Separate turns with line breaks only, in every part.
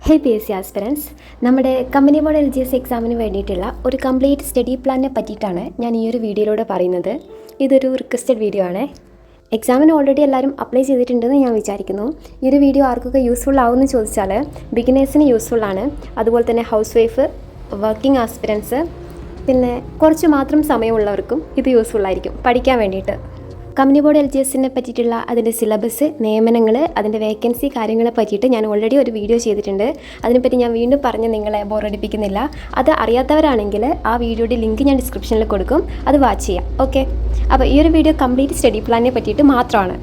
ഹേ PSC aspirants, നമ്മുടെ company board LGS എക്സാമിന് വേണ്ടിയിട്ടുള്ള ഒരു കംപ്ലീറ്റ് സ്റ്റഡി പ്ലാനിനെ പറ്റിയിട്ടാണ് ഞാൻ ഈ ഒരു വീഡിയോയിലൂടെ പറയുന്നത്. ഇതൊരു റിക്വസ്റ്റഡ് വീഡിയോ ആണ്. എക്സാമിന് ഓൾറെഡി എല്ലാവരും അപ്ലൈ ചെയ്തിട്ടുണ്ടെന്ന് ഞാൻ വിചാരിക്കുന്നു. ഈ ഒരു വീഡിയോ ആർക്കൊക്കെ യൂസ്ഫുൾ ആവുമെന്ന് ചോദിച്ചാൽ ബിഗിനേഴ്സിന് യൂസ്ഫുള്ളാണ്. അതുപോലെ തന്നെ ഹൗസ് വൈഫ്, വർക്കിംഗ് ആസ്പിരൻസ്, പിന്നെ കുറച്ച് മാത്രം സമയമുള്ളവർക്കും ഇത് യൂസ്ഫുള്ളായിരിക്കും പഠിക്കാൻ വേണ്ടിയിട്ട്. കമ്പനി ബോർഡ് LGSനെ പറ്റിയിട്ടുള്ള അതിൻ്റെ സിലബസ്, നിയമനങ്ങൾ, അതിൻ്റെ വേക്കൻസി കാര്യങ്ങളെ പറ്റിയിട്ട് ഞാൻ ഓൾറെഡി ഒരു വീഡിയോ ചെയ്തിട്ടുണ്ട്. അതിനെപ്പറ്റി ഞാൻ വീണ്ടും പറഞ്ഞ് നിങ്ങളെ ബോറടിപ്പിക്കുന്നില്ല. അത് അറിയാത്തവരാണെങ്കിൽ ആ വീഡിയോയുടെ ലിങ്ക് ഞാൻ ഡിസ്ക്രിപ്ഷനിൽ കൊടുക്കും, അത് വാച്ച് ചെയ്യാം. ഓക്കെ, അപ്പോൾ ഈ ഒരു വീഡിയോ കംപ്ലീറ്റ് സ്റ്റഡി പ്ലാനിനെ പറ്റിയിട്ട് മാത്രമാണ്.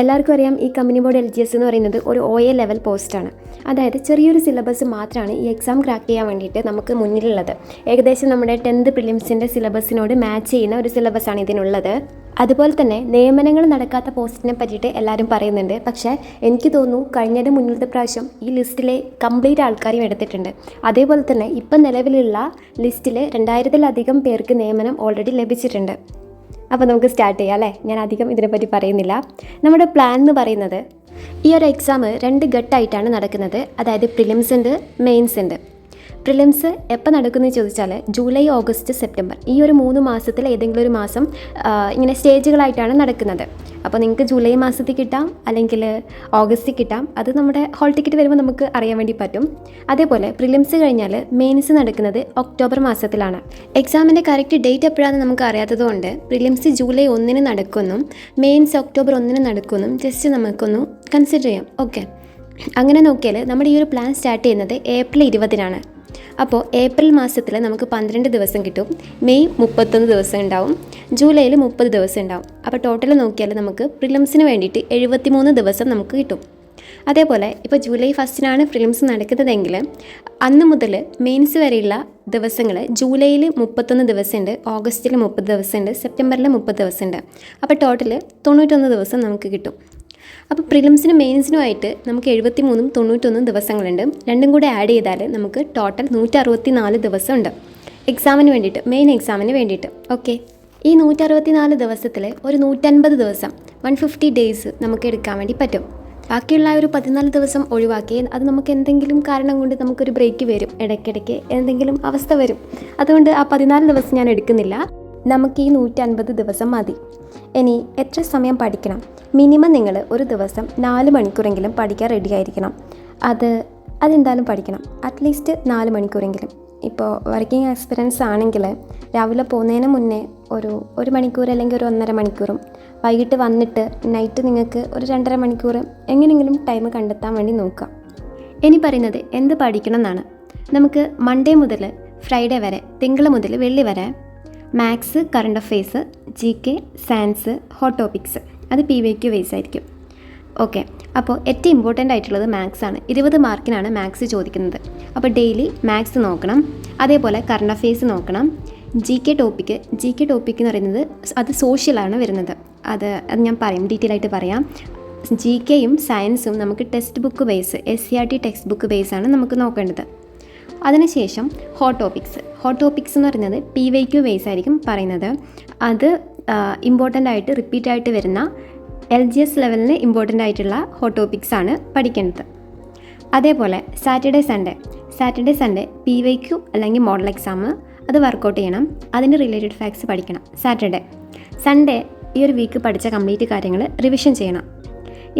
എല്ലാവർക്കും അറിയാം, ഈ കമ്പനി ബോർഡ് LGS എന്ന് പറയുന്നത് ഒരു OA ലെവൽ പോസ്റ്റാണ്. അതായത് ചെറിയൊരു സിലബസ് മാത്രമാണ് ഈ എക്സാം ക്രാക്ക് ചെയ്യാൻ വേണ്ടിയിട്ട് നമുക്ക് മുന്നിലുള്ളത്. ഏകദേശം നമ്മുടെ 10th പ്രിലിംസിൻ്റെ സിലബസിനോട് മാച്ച് ചെയ്യുന്ന ഒരു സിലബസാണ് ഇതിനുള്ളത്. അതുപോലെ തന്നെ നിയമനങ്ങൾ നടക്കാത്ത പോസ്റ്റിനെ പറ്റിയിട്ട് എല്ലാവരും പറയുന്നുണ്ട്. പക്ഷേ എനിക്ക് തോന്നുന്നു കഴിഞ്ഞതിൻ്റെ മുന്നിലത്തെ പ്രാവശ്യം ഈ ലിസ്റ്റിലെ കംപ്ലീറ്റ് ആൾക്കാരും എടുത്തിട്ടുണ്ട്. അതേപോലെ തന്നെ ഇപ്പം നിലവിലുള്ള ലിസ്റ്റിൽ 2000-ലധികം പേർക്ക് നിയമനം ഓൾറെഡി ലഭിച്ചിട്ടുണ്ട്. അപ്പോൾ നമുക്ക് സ്റ്റാർട്ട് ചെയ്യാം അല്ലേ. ഞാൻ അധികം ഇതിനെപ്പറ്റി പറയുന്നില്ല. നമ്മുടെ പ്ലാൻ എന്ന് പറയുന്നത്, ഈ ഒരു എക്സാം 2 ഘട്ടമായിട്ടാണ് നടക്കുന്നത്. അതായത് പ്രിലിംസ് ഉണ്ട്, മെയിൻസ് ഉണ്ട്. പ്രിലിംസ് എപ്പോൾ നടക്കുമെന്ന് ചോദിച്ചാൽ ജൂലൈ, ഓഗസ്റ്റ്, സെപ്റ്റംബർ ഈ ഒരു 3 മാസത്തിൽ ഏതെങ്കിലും ഒരു മാസം ഇങ്ങനെ സ്റ്റേജുകളായിട്ടാണ് നടക്കുന്നത്. അപ്പോൾ നിങ്ങൾക്ക് ജൂലൈ മാസത്തിൽ കിട്ടാം, അല്ലെങ്കിൽ ഓഗസ്റ്റിൽ കിട്ടാം. അത് നമ്മുടെ ഹോൾ ടിക്കറ്റ് വരുമ്പോൾ നമുക്ക് അറിയാൻ വേണ്ടി പറ്റും. അതേപോലെ പ്രിലിംസ് കഴിഞ്ഞാൽ മെയിൻസ് നടക്കുന്നത് ഒക്ടോബർ മാസത്തിലാണ്. എക്സാമിൻ്റെ കറക്റ്റ് ഡേറ്റ് എപ്പോഴാണെന്ന് നമുക്ക് അറിയാത്തതുകൊണ്ട് പ്രിലിംസ് ജൂലൈ 1 നടക്കുമെന്നും മെയിൻസ് ഒക്ടോബർ 1 നടക്കുമെന്നും ജസ്റ്റ് നമുക്കൊന്ന് കൺസിഡർ ചെയ്യാം. ഓക്കെ, അങ്ങനെ നോക്കിയാൽ നമ്മുടെ ഈ ഒരു പ്ലാൻ സ്റ്റാർട്ട് ചെയ്യുന്നത് ഏപ്രിൽ 20-നാണ്. അപ്പോൾ ഏപ്രിൽ മാസത്തിൽ നമുക്ക് 12 ദിവസം കിട്ടും, മെയ് 31 ദിവസം ഉണ്ടാവും, ജൂലൈയിൽ 30 ദിവസം ഉണ്ടാവും. അപ്പോൾ ടോട്ടൽ നോക്കിയാൽ നമുക്ക് പ്രിലിംസിന് വേണ്ടിയിട്ട് 73 ദിവസം നമുക്ക് കിട്ടും. അതേപോലെ ഇപ്പോൾ ജൂലൈ 1-നാണ് പ്രിലിംസ് നടക്കുന്നതെങ്കിൽ അന്ന് മുതൽ മെയിൻസ് വരെയുള്ള ദിവസങ്ങൾ ജൂലൈയിൽ 31 ദിവസമുണ്ട്, ഓഗസ്റ്റിൽ 30 ദിവസമുണ്ട്, സെപ്റ്റംബറിൽ 30 ദിവസമുണ്ട്. അപ്പോൾ ടോട്ടൽ 91 ദിവസം നമുക്ക് കിട്ടും. അപ്പോൾ പ്രിലിംസിനും മെയിൻസിനുമായിട്ട് നമുക്ക് 73ഉം 91 ദിവസങ്ങളുണ്ട്. രണ്ടും കൂടെ ആഡ് ചെയ്താൽ നമുക്ക് ടോട്ടൽ 164 ദിവസമുണ്ട് എക്സാമിന് വേണ്ടിയിട്ട്, മെയിൻ എക്സാമിന് വേണ്ടിയിട്ട്. ഓക്കെ, ഈ 164 ദിവസത്തിൽ ഒരു 150 ദിവസം 150 ഡേയ്സ് നമുക്ക് എടുക്കാൻ വേണ്ടി പറ്റും. ബാക്കിയുള്ള ഒരു 14 ദിവസം ഒഴിവാക്കി, അത് നമുക്ക് എന്തെങ്കിലും കാരണം കൊണ്ട് നമുക്കൊരു ബ്രേക്ക് വരും, ഇടയ്ക്കിടയ്ക്ക് എന്തെങ്കിലും അവസ്ഥ വരും. അതുകൊണ്ട് ആ 14 ദിവസം ഞാൻ എടുക്കുന്നില്ല. നമുക്ക് ഈ 150 ദിവസം മതി. ഇനി എത്ര സമയം പഠിക്കണം? മിനിമം നിങ്ങൾ ഒരു ദിവസം 4 മണിക്കൂറെങ്കിലും പഠിക്കാൻ റെഡി ആയിരിക്കണം. അതെന്തായാലും പഠിക്കണം, അറ്റ്ലീസ്റ്റ് 4 മണിക്കൂറെങ്കിലും. ഇപ്പോൾ വർക്കിംഗ് എക്സ്പീരിയൻസ് ആണെങ്കിൽ രാവിലെ പോകുന്നതിന് മുന്നേ ഒരു മണിക്കൂർ അല്ലെങ്കിൽ ഒരു 1.5 മണിക്കൂറും, വൈകിട്ട് വന്നിട്ട് നൈറ്റ് നിങ്ങൾക്ക് ഒരു 2.5 മണിക്കൂർ എങ്ങനെയെങ്കിലും ടൈം കണ്ടെത്താൻ വേണ്ടി നോക്കുക. ഇനി പറയുന്നത് എന്ത് പഠിക്കണം എന്നാണ്. നമുക്ക് മൺഡേ മുതൽ ഫ്രൈഡേ വരെ, തിങ്കൾ മുതൽ വെള്ളി വരെ maths, current affairs, GK, science, hot topics, അത് PYQ ബേസ് ആയിരിക്കും. ഓക്കെ, അപ്പോൾ ഏറ്റവും ഇമ്പോർട്ടൻ്റ് ആയിട്ടുള്ളത് മാത്സ് ആണ്. 20 മാർക്കിനാണ് മാത്സ് ചോദിക്കുന്നത്. അപ്പോൾ ഡെയിലി മാത്സ് നോക്കണം. അതേപോലെ കറണ്ട് അഫെയർസ് നോക്കണം. GK ടോപ്പിക്ക് എന്ന് പറയുന്നത് അത് സോഷ്യലാണ് വരുന്നത്. അത് ഞാൻ പറയും, ഡീറ്റെയിൽ ആയിട്ട് പറയാം. GKയും സയൻസും നമുക്ക് text book base, SCERT text book ബേസാണ് നമുക്ക് നോക്കേണ്ടത്. അതിനുശേഷം ഹോട്ട് ടോപ്പിക്സ് എന്ന് പറയുന്നത് PYQ ബേസ് ആയിരിക്കും പറയുന്നത്. അത് ഇമ്പോർട്ടൻ്റ് ആയിട്ട് റിപ്പീറ്റ് ആയിട്ട് വരുന്ന LGS ലെവലിന് ഇമ്പോർട്ടൻ്റ് ആയിട്ടുള്ള ഹോട്ട് ടോപ്പിക്സ് ആണ് പഠിക്കേണ്ടത്. അതേപോലെ സാറ്റർഡേ സൺഡേ PYQ അല്ലെങ്കിൽ മോഡൽ എക്സാം, അത് വർക്കൗട്ട് ചെയ്യണം. അതിന് റിലേറ്റഡ് ഫാക്ട്സ് പഠിക്കണം. സൺഡേ ഈ ഒരു വീക്ക് പഠിച്ച കംപ്ലീറ്റ് കാര്യങ്ങൾ റിവിഷൻ ചെയ്യണം.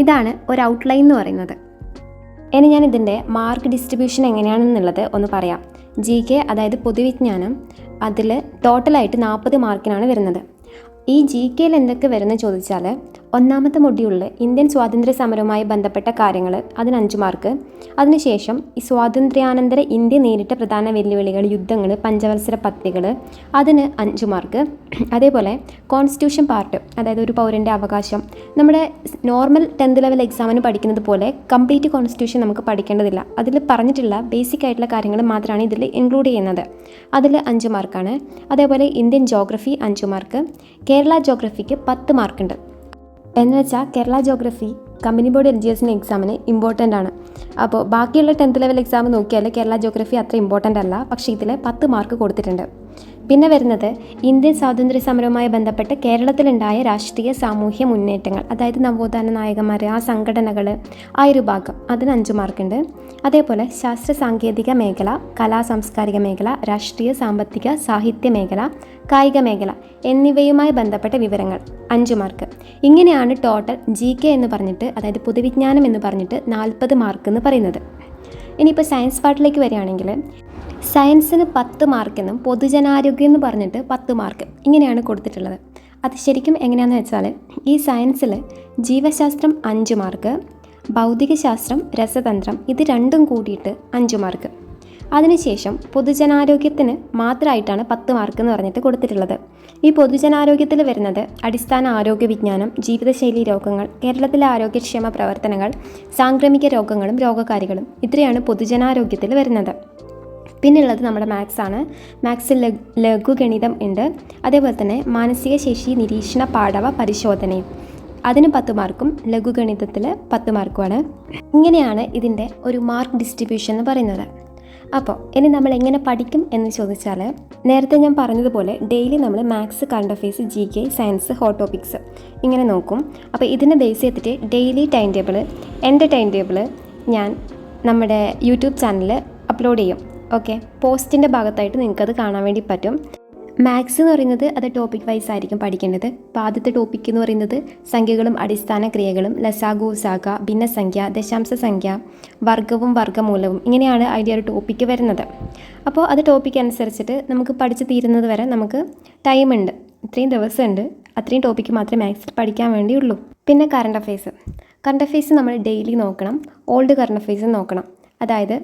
ഇതാണ് ഒരു ഔട്ട്ലൈൻ എന്ന് പറയുന്നത്. ഇനി ഞാൻ ഇതിൻ്റെ മാർക്ക് ഡിസ്ട്രിബ്യൂഷൻ എങ്ങനെയാണെന്നുള്ളത് ഒന്ന് പറയാം. GK അതായത് പൊതുവിജ്ഞാനം, അതിൽ ടോട്ടലായിട്ട് 40 മാർക്കിനാണ് വരുന്നത്. ഈ GKയിൽ എന്തൊക്കെ വരുന്നത് ചോദിച്ചാൽ, ഒന്നാമത്തെ മൊഡ്യൂളിൽ ഇന്ത്യൻ സ്വാതന്ത്ര്യ സമരവുമായി ബന്ധപ്പെട്ട കാര്യങ്ങൾ, അതിന് 5 മാർക്ക്. അതിനുശേഷം ഈ സ്വാതന്ത്ര്യാനന്തര ഇന്ത്യ നേരിട്ട പ്രധാന വെല്ലുവിളികൾ, യുദ്ധങ്ങൾ, പഞ്ചവത്സര പദ്ധതികൾ, അതിന് 5 മാർക്ക്. അതേപോലെ കോൺസ്റ്റിറ്റ്യൂഷൻ പാർട്ട്, അതായത് ഒരു പൗരൻ്റെ അവകാശം, നമ്മുടെ നോർമൽ 10th ലെവൽ എക്സാമിന് പഠിക്കുന്നത് പോലെ കംപ്ലീറ്റ് കോൺസ്റ്റിറ്റ്യൂഷൻ നമുക്ക് പഠിക്കേണ്ടതില്ല. അതിൽ പറഞ്ഞിട്ടുള്ള ബേസിക് ആയിട്ടുള്ള കാര്യങ്ങൾ മാത്രമാണ് ഇതിൽ ഇൻക്ലൂഡ് ചെയ്യുന്നത്. അതിൽ 5 മാർക്കാണ്. അതേപോലെ ഇന്ത്യൻ ജോഗ്രഫി 5 മാർക്ക്. കേരള ജോഗ്രഫിക്ക് 10 മാർക്കുണ്ട്. എന്ന് വെച്ചാൽ കേരള ജോഗ്രഫി കമ്പനി ബോർഡ് LGSന് എക്സാമിന് ഇമ്പോർട്ടൻ്റ് ആണ്. അപ്പോൾ ബാക്കിയുള്ള 10th ലെവൽ എക്സാം നോക്കിയാൽ കേരള ജോഗ്രഫി അത്ര ഇമ്പോർട്ടൻ്റ് അല്ല. പക്ഷേ ഇതിൽ 10 മാർക്ക് കൊടുത്തിട്ടുണ്ട്. പിന്നെ വരുന്നത് ഇന്ത്യൻ സ്വാതന്ത്ര്യ സമരവുമായി ബന്ധപ്പെട്ട് കേരളത്തിലുണ്ടായ രാഷ്ട്രീയ സാമൂഹ്യ മുന്നേറ്റങ്ങൾ, അതായത് നവോത്ഥാന നായകന്മാർ, ആ സംഘടനകൾ, ആ ഒരു ഭാഗം, അതിന് 5 മാർക്കുണ്ട്. അതേപോലെ ശാസ്ത്ര സാങ്കേതിക മേഖല, കലാ സാംസ്കാരിക മേഖല, രാഷ്ട്രീയ സാമ്പത്തിക സാഹിത്യ മേഖല, കായിക മേഖല എന്നിവയുമായി ബന്ധപ്പെട്ട വിവരങ്ങൾ 5 മാർക്ക്. ഇങ്ങനെയാണ് ടോട്ടൽ GK എന്ന് പറഞ്ഞിട്ട്, അതായത് പൊതുവിജ്ഞാനം എന്ന് പറഞ്ഞിട്ട് 40 മാർക്ക് എന്ന് പറയുന്നത്. ഇനിയിപ്പോൾ സയൻസ് പാർട്ടിലേക്ക് വരികയാണെങ്കിൽ സയൻസിന് 10 മാർക്കെന്നും പൊതുജനാരോഗ്യം എന്ന് പറഞ്ഞിട്ട് 10 മാർക്ക് ഇങ്ങനെയാണ് കൊടുത്തിട്ടുള്ളത്. അത് ശരിക്കും എങ്ങനെയാണെന്ന് വെച്ചാൽ, ഈ സയൻസിൽ ജീവശാസ്ത്രം 5 മാർക്ക്, ഭൗതികശാസ്ത്രം, രസതന്ത്രം ഇത് രണ്ടും കൂടിയിട്ട് 5 മാർക്ക്. അതിനുശേഷം പൊതുജനാരോഗ്യത്തിന് മാത്രമായിട്ടാണ് 10 മാർക്ക് എന്ന് പറഞ്ഞിട്ട് കൊടുത്തിട്ടുള്ളത്. ഈ പൊതുജനാരോഗ്യത്തിൽ വരുന്നത് അടിസ്ഥാന ആരോഗ്യ വിജ്ഞാനം, ജീവിതശൈലി രോഗങ്ങൾ, കേരളത്തിലെ ആരോഗ്യക്ഷേമ പ്രവർത്തനങ്ങൾ, സാംക്രമിക രോഗങ്ങളും രോഗകാരികളും, ഇത്രയാണ് പൊതുജനാരോഗ്യത്തിൽ വരുന്നത്. പിന്നുള്ളത് നമ്മുടെ മാത്സ് ആണ്. മാത്സിൽ ലഘുഗണിതം ഉണ്ട്. അതേപോലെ തന്നെ മാനസിക ശേഷി നിരീക്ഷണ പാഠവ പരിശോധനയും, അതിന് 10 മാർക്കും ലഘുഗണിതത്തിൽ 10 മാർക്കുമാണ്. ഇങ്ങനെയാണ് ഇതിൻ്റെ ഒരു മാർക്ക് ഡിസ്ട്രിബ്യൂഷൻ എന്ന് പറയുന്നത്. അപ്പോൾ ഇനി നമ്മൾ എങ്ങനെ പഠിക്കും എന്ന് ചോദിച്ചാൽ, നേരത്തെ ഞാൻ പറഞ്ഞതുപോലെ ഡെയിലി നമ്മൾ maths, current affairs, GK, science, hot topics ഇങ്ങനെ നോക്കും. അപ്പോൾ ഇതിനെ ബേസ് ചെയ്തിട്ട് ഡെയിലി ടൈം ടേബിൾ, എൻ്റെ ടൈം ടേബിൾ ഞാൻ നമ്മുടെ യൂട്യൂബ് ചാനലിൽ അപ്ലോഡ് ചെയ്യും. ഓക്കെ, പോസ്റ്റിൻ്റെ ഭാഗത്തായിട്ട് നിങ്ങൾക്കത് കാണാൻ വേണ്ടി പറ്റും. മാത്സ് എന്ന് പറയുന്നത് അത് ടോപ്പിക് വൈസ് ആയിരിക്കും പഠിക്കേണ്ടത്. അപ്പോൾ ആദ്യത്തെ ടോപ്പിക് എന്ന് പറയുന്നത് സംഖ്യകളും അടിസ്ഥാന ക്രിയകളും, ലസാഗു, സാഗ, ഭിന്നസംഖ്യ, ദശാംശ സംഖ്യ, വർഗവും വർഗ്ഗമൂലവും, ഇങ്ങനെയാണ് അതിൻ്റെ ഒരു ടോപ്പിക്ക് വരുന്നത്. അപ്പോൾ അത് ടോപ്പിക്ക് അനുസരിച്ചിട്ട് നമുക്ക് പഠിച്ച് തീരുന്നത് വരെ നമുക്ക് ടൈമുണ്ട്, ഇത്രയും ദിവസമുണ്ട്, അത്രയും ടോപ്പിക്ക് മാത്രമേ മാത്സിൽ പഠിക്കാൻ വേണ്ടിയുള്ളൂ. പിന്നെ കറണ്ട് അഫെയർസ് നമ്മൾ ഡെയിലി നോക്കണം. ഓൾഡ് കറണ്ട് അഫെയർസ് നോക്കണം. അതായത്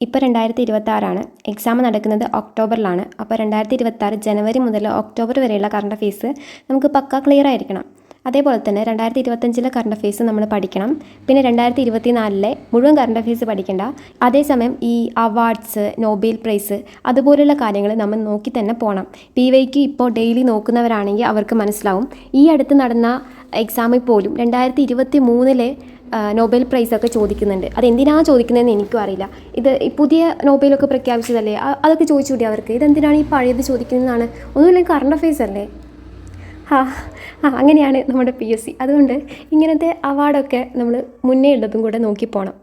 ഇപ്പോൾ 2026 എക്സാം നടക്കുന്നത് ഒക്ടോബറിലാണ്. അപ്പോൾ 2026 ജനുവരി മുതൽ ഒക്ടോബർ വരെയുള്ള കറണ്ട് അഫെയർസ് നമുക്ക് പക്ക ക്ലിയർ ആയിരിക്കണം. അതേപോലെ തന്നെ 2025 കറണ്ട് അഫെയർസ് നമ്മൾ പഠിക്കണം. പിന്നെ 2024 മുഴുവൻ കറണ്ട് അഫെയർസ് പഠിക്കേണ്ട. അതേസമയം ഈ അവാർഡ്സ്, നോബൽ പ്രൈസ് അതുപോലുള്ള കാര്യങ്ങൾ നമ്മൾ നോക്കി തന്നെ പോകണം. PYQ ഇപ്പോൾ ഡെയിലി നോക്കുന്നവരാണെങ്കിൽ അവർക്ക് മനസ്സിലാവും. ഈ അടുത്ത് നടന്ന എക്സാമിൽ പോലും 2023 നോബൽ പ്രൈസൊക്കെ ചോദിക്കുന്നുണ്ട്. അതെന്തിനാണ് ചോദിക്കുന്നതെന്ന് എനിക്കും അറിയില്ല. ഇത് പുതിയ നോബലൊക്കെ പ്രഖ്യാപിച്ചതല്ലേ, അതൊക്കെ ചോദിച്ചുകൂടി അവർക്ക്. ഇതെന്തിനാണ് ഈ പഴയത് ചോദിക്കുന്നതെന്നാണ്. ഒന്നുമില്ലെങ്കിൽ കറണ്ട് അഫെയർസ് അല്ലേ. അങ്ങനെയാണ് നമ്മുടെ PSC. അതുകൊണ്ട് ഇങ്ങനത്തെ അവാർഡൊക്കെ നമ്മൾ മുന്നേ ഉള്ളതും കൂടെ നോക്കി പോകണം.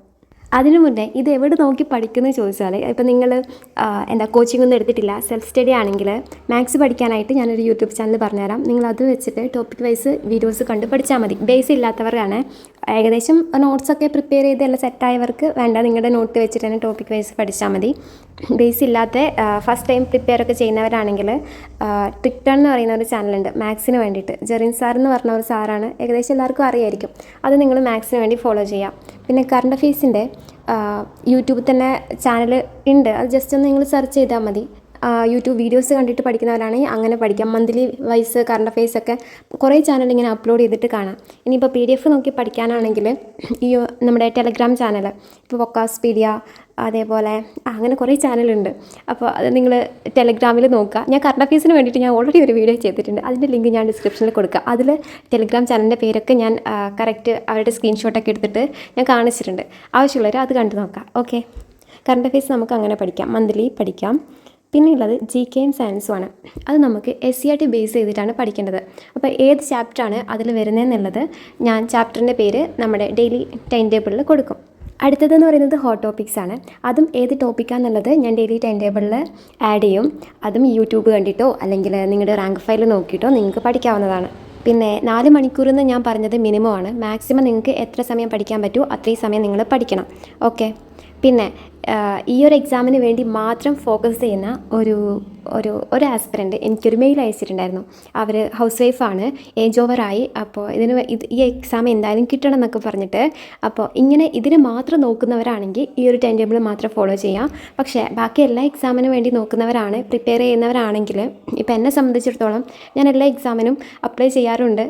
അതിനു മുന്നേ ഇത് എവിടെ നോക്കി പഠിക്കുന്നത് ചോദിച്ചാൽ, ഇപ്പം നിങ്ങൾ കോച്ചിങ് ഒന്നും എടുത്തിട്ടില്ല, സെൽഫ് സ്റ്റഡി ആണെങ്കിൽ മാത്സ് പഠിക്കാനായിട്ട് ഞാനൊരു യൂട്യൂബ് ചാനൽ പറഞ്ഞുതരാം. നിങ്ങൾ അത് വെച്ചിട്ട് ടോപ്പിക് വൈസ് വീഡിയോസ് കണ്ട് പഠിച്ചാൽ മതി. ബേസ് ഇല്ലാത്തവർക്കാണ്, ഏകദേശം നോട്ട്സൊക്കെ പ്രിപ്പയർ ചെയ്ത് എല്ലാം സെറ്റായവർക്ക് വേണ്ട, നിങ്ങളുടെ നോട്ട് വെച്ചിട്ട് തന്നെ ടോപ്പിക് വൈസ് പഠിച്ചാൽ മതി. ബേസ് ഇല്ലാത്ത ഫസ്റ്റ് ടൈം പ്രിപ്പയർ ഒക്കെ ചെയ്യുന്നവരാണെങ്കിൽ ട്രിക്ടൺ എന്ന് പറയുന്ന ഒരു ചാനലുണ്ട് മാത്സിന് വേണ്ടിയിട്ട്. ജെറിൻ സാർ എന്ന് പറഞ്ഞ ഒരു സാറാണ്, ഏകദേശം എല്ലാവർക്കും അറിയായിരിക്കും. അത് നിങ്ങൾ മാത്സിന് വേണ്ടി ഫോളോ ചെയ്യാം. പിന്നെ കറണ്ട് അഫെയർസിൻ്റെ യൂട്യൂബിൽ തന്നെ ചാനൽ ഉണ്ട്, അത് ജസ്റ്റ് ഒന്ന് നിങ്ങൾ സെർച്ച് ചെയ്താൽ മതി. യൂട്യൂബ് വീഡിയോസ് കണ്ടിട്ട് പഠിക്കുന്നവരാണെങ്കിൽ അങ്ങനെ പഠിക്കാം. മന്ത്ലി വൈസ് കറണ്ട് അഫെയർസൊക്കെ കുറേ ചാനൽ ഇങ്ങനെ അപ്ലോഡ് ചെയ്തിട്ട് കാണാം. ഇനിയിപ്പോൾ PDF നോക്കി പഠിക്കാനാണെങ്കിൽ ഈ നമ്മുടെ ടെലഗ്രാം ചാനൽ, ഇപ്പോൾ വൊക്കാസ്പീഡിയ, അതേപോലെ അങ്ങനെ കുറേ ചാനലുണ്ട്. അപ്പോൾ അത് നിങ്ങൾ ടെലഗ്രാമിൽ നോക്കുക. ഞാൻ കറണ്ട് അഫെയർസിന് വേണ്ടിയിട്ട് ഞാൻ ഓൾറെഡി ഒരു വീഡിയോ ചെയ്തിട്ടുണ്ട്, അതിൻ്റെ ലിങ്ക് ഞാൻ ഡിസ്ക്രിപ്ഷനിൽ കൊടുക്കുക. അതിൽ ടെലഗ്രാം ചാനലിൻ്റെ പേരൊക്കെ ഞാൻ കറക്റ്റ് അവരുടെ സ്ക്രീൻഷോട്ടൊക്കെ എടുത്തിട്ട് ഞാൻ കാണിച്ചിട്ടുണ്ട്. ആവശ്യമുള്ളവർ അത് കണ്ടു നോക്കാം. ഓക്കെ, കറണ്ട് അഫെയർസ് നമുക്ക് അങ്ങനെ പഠിക്കാം, മന്ത്ലി പഠിക്കാം. പിന്നെയുള്ളത് GKയും സയൻസുമാണ്. അത് നമുക്ക് SCERT ബേസ് ചെയ്തിട്ടാണ് പഠിക്കേണ്ടത്. അപ്പോൾ ഏത് ചാപ്റ്ററാണ് അതിൽ വരുന്നതെന്നുള്ളത് ഞാൻ ചാപ്റ്ററിൻ്റെ പേര് നമ്മുടെ ഡെയിലി ടൈം ടേബിളിൽ കൊടുക്കും. അടുത്തതെന്ന് പറയുന്നത് ഹോട്ട് ടോപ്പിക്സ് ആണ്. അതും ഏത് ടോപ്പിക്കാണെന്നുള്ളത് ഞാൻ ഡെയിലി ടൈം ടേബിളിൽ ആഡ് ചെയ്യും. അതും യൂട്യൂബ് കണ്ടിട്ടോ അല്ലെങ്കിൽ നിങ്ങളുടെ റാങ്ക് ഫയൽ നോക്കിയിട്ടോ നിങ്ങൾക്ക് പഠിക്കാവുന്നതാണ്. പിന്നെ 4 മണിക്കൂറെന്ന് ഞാൻ പറഞ്ഞത് മിനിമം ആണ്. മാക്സിമം നിങ്ങൾക്ക് എത്ര സമയം പഠിക്കാൻ പറ്റുമോ അത്രയും സമയം നിങ്ങൾ പഠിക്കണം. ഓക്കെ, പിന്നെ ഈ ഒരു എക്സാമിന് വേണ്ടി മാത്രം ഫോക്കസ് ചെയ്യുന്ന ഒരു ആസ്പിരൻ്റ് എനിക്കൊരു മെയിൽ അയച്ചിട്ടുണ്ടായിരുന്നു. അവർ ഹൗസ് വൈഫാണ്, ഏജ് ഓവറായി. അപ്പോൾ ഈ എക്സാം എന്തായാലും കിട്ടണം എന്നൊക്കെ പറഞ്ഞിട്ട്, അപ്പോൾ ഇങ്ങനെ ഇതിന് മാത്രം നോക്കുന്നവരാണെങ്കിൽ ഈ ഒരു ടൈം ടേബിൾ മാത്രം ഫോളോ ചെയ്യാം. പക്ഷേ ബാക്കി എല്ലാ എക്സാമിനും വേണ്ടി നോക്കുന്നവരാണ്, പ്രിപ്പയർ ചെയ്യുന്നവരാണെങ്കിൽ, ഇപ്പോൾ എന്നെ സംബന്ധിച്ചിടത്തോളം ഞാൻ എല്ലാ എക്സാമിനും അപ്ലൈ ചെയ്യാറുണ്ട്.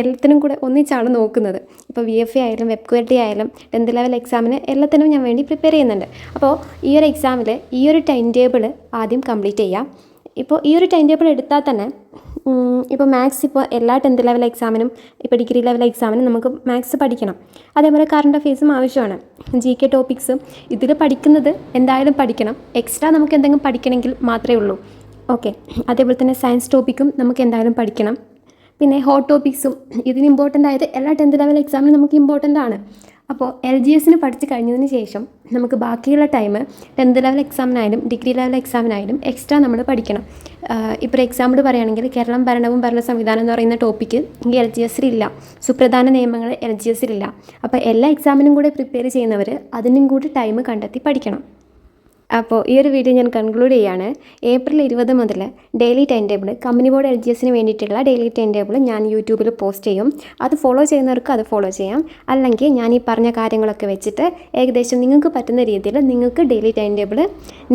എല്ലാത്തിനും കൂടെ ഒന്നിച്ചാണ് നോക്കുന്നത്. ഇപ്പോൾ VFA ആയാലും WebQuery ആയാലും 10th ലെവൽ എക്സാമിന് എല്ലാത്തിനും ഞാൻ വേണ്ടി പ്രിപ്പയർ ചെയ്യുന്നുണ്ട്. അപ്പോൾ ഈ ഒരു എക്സാമിൽ ഈ ഒരു ടൈം ടേബിൾ ആദ്യം കംപ്ലീറ്റ് ചെയ്യാം. ഇപ്പോൾ ഈ ഒരു ടൈം ടേബിൾ എടുത്താൽ തന്നെ ഇപ്പോൾ മാത്സ്, ഇപ്പോൾ എല്ലാ 10th ലെവൽ എക്സാമിനും ഇപ്പോൾ ഡിഗ്രി ലെവൽ എക്സാമിനും നമുക്ക് മാത്സ് പഠിക്കണം. അതേപോലെ കറണ്ട് അഫെയർസും ആവശ്യമാണ്. GK ടോപ്പിക്സും ഇതിൽ പഠിക്കുന്നത് എന്തായാലും പഠിക്കണം. എക്സ്ട്രാ നമുക്ക് എന്തെങ്കിലും പഠിക്കണമെങ്കിൽ മാത്രമേ ഉള്ളൂ. ഓക്കെ, അതേപോലെ തന്നെ സയൻസ് ടോപ്പിക്കും നമുക്ക് എന്തായാലും പഠിക്കണം. പിന്നെ ഹോട്ട് ടോപ്പിക്സും ഇതിന് ഇമ്പോർട്ടൻ്റ് ആയത് എല്ലാ 10th ലെവൽ എക്സാമിനും നമുക്ക് ഇമ്പോർട്ടൻ്റ് ആണ്. അപ്പോൾ LGSന് പഠിച്ച് കഴിഞ്ഞതിന് ശേഷം നമുക്ക് ബാക്കിയുള്ള ടൈം 10th ലെവൽ എക്സാമിനായാലും ഡിഗ്രി ലെവൽ എക്സാമിനായാലും എക്സ്ട്രാ നമ്മൾ പഠിക്കണം. ഇപ്പോൾ എക്സാമ്പിൾ പറയുകയാണെങ്കിൽ കേരളം ഭരണവും ഭരണ സംവിധാനം എന്ന് പറയുന്ന ടോപ്പിക്ക് ഈ LGSലില്ല. സുപ്രധാന നിയമങ്ങൾ LGSലില്ല. അപ്പോൾ എല്ലാ എക്സാമിനും കൂടെ പ്രിപ്പയർ ചെയ്യുന്നവർ അതിനും കൂടി ടൈം കണ്ടെത്തി പഠിക്കണം. അപ്പോൾ ഈ ഒരു വീഡിയോ ഞാൻ കൺക്ലൂഡ് ചെയ്യുകയാണ്. ഏപ്രിൽ 20 മുതൽ daily time table, company board LGSന് വേണ്ടിയിട്ടുള്ള ഡെയിലി ടൈം ടേബിൾ ഞാൻ യൂട്യൂബിൽ പോസ്റ്റ് ചെയ്യും. അത് ഫോളോ ചെയ്യുന്നവർക്ക് അത് ഫോളോ ചെയ്യാം. അല്ലെങ്കിൽ ഞാൻ ഈ പറഞ്ഞ കാര്യങ്ങളൊക്കെ വെച്ചിട്ട് ഏകദേശം നിങ്ങൾക്ക് പറ്റുന്ന രീതിയിൽ നിങ്ങൾക്ക് ഡെയിലി ടൈം ടേബിൾ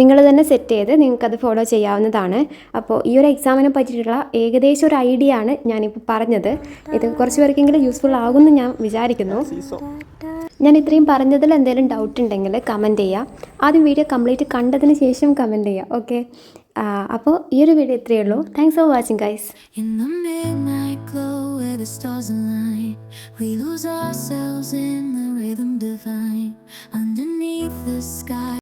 നിങ്ങൾ തന്നെ സെറ്റ് ചെയ്ത് നിങ്ങൾക്കത് ഫോളോ ചെയ്യാവുന്നതാണ്. അപ്പോൾ ഈ ഒരു എക്സാമിനെ പറ്റിയിട്ടുള്ള ഏകദേശം ഒരു ഐഡിയ ആണ് ഞാനിപ്പോൾ പറഞ്ഞത്. ഇത് കുറച്ച് പേർക്കെങ്കിലും യൂസ്ഫുൾ ആകുമെന്ന് ഞാൻ വിചാരിക്കുന്നു. ഞാൻ ഇത്രയും പറഞ്ഞതിൽ എന്തെങ്കിലും ഡൗട്ട് ഉണ്ടെങ്കിൽ കമൻറ്റ് ചെയ്യുക. ആദ്യം വീഡിയോ കംപ്ലീറ്റ് കണ്ടതിന് ശേഷം കമൻറ്റ് ചെയ്യുക. ഓക്കെ, അപ്പോൾ ഈ ഒരു വീഡിയോ ഇത്രയേ ഉള്ളൂ. Thanks for watching guys.
In the midnight glow where the stars align, we lose ourselves in the rhythm divine underneath the sky.